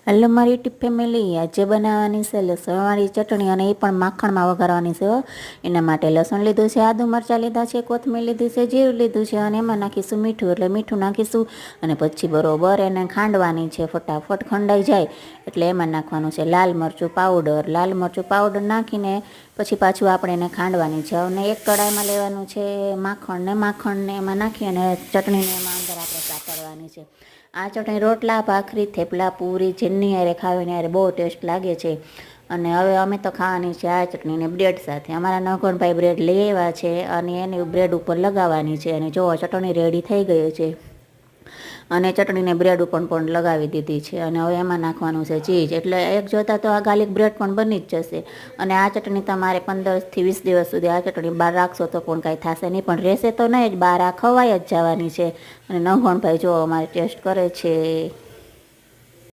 Hello મારી YouTube family, આજે બનાવવાની છે લસણવાળી ચટણી અને એ પણ માખણમાં વઘારવાની છે. એના માટે લસણ લીધું છે, આદુ મરચાં લીધા છે, કોથમીર લીધી છે, જીરું લીધું છે અને એમાં નાખીશું મીઠું, એટલે મીઠું નાખીશું અને પછી બરોબર એને ખાંડવાની છે. ફટાફટ ખંડાઈ જાય એટલે એમાં નાખવાનું છે લાલ મરચું પાવડર નાખીને પછી પાછું આપણે એને ખાંડવાની છે. અને એક કડાઈમાં લેવાનું છે માખણને એમાં નાખી અને ચટણીને એમાં અંદર આપણે સાતળવાની છે. આ ચટણી રોટલા, ભાખરી, થેપલા, પૂરી જેની હારે ખાવીને હારે બહુ ટેસ્ટ લાગે છે. અને હવે અમે તો ખાવાની છે આ ચટણીને બ્રેડ સાથે. અમારા નવઘણભાઈ બ્રેડ લઈ આવ્યા છે અને એની બ્રેડ ઉપર લગાવવાની છે. અને જો ચટણી રેડી થઈ ગઈ છે અને ચટણીને બ્રેડ ઉપર પણ લગાવી દીધી છે. અને હવે એમાં નાખવાનું છે ચીઝ, એટલે એક જોતાં તો આ ગાર્લિક બ્રેડ પણ બની જ જશે. અને આ ચટણી તમારે 15થી 20 દિવસ સુધી આ ચટણી બહાર રાખશો તો પણ કાંઈ થશે નહીં, પણ રહેશે તો નહીં જ, બહાર આ ખવાઈ જ જવાની છે. અને નવઘણભાઈ જો અમારે ટેસ્ટ કરે છે.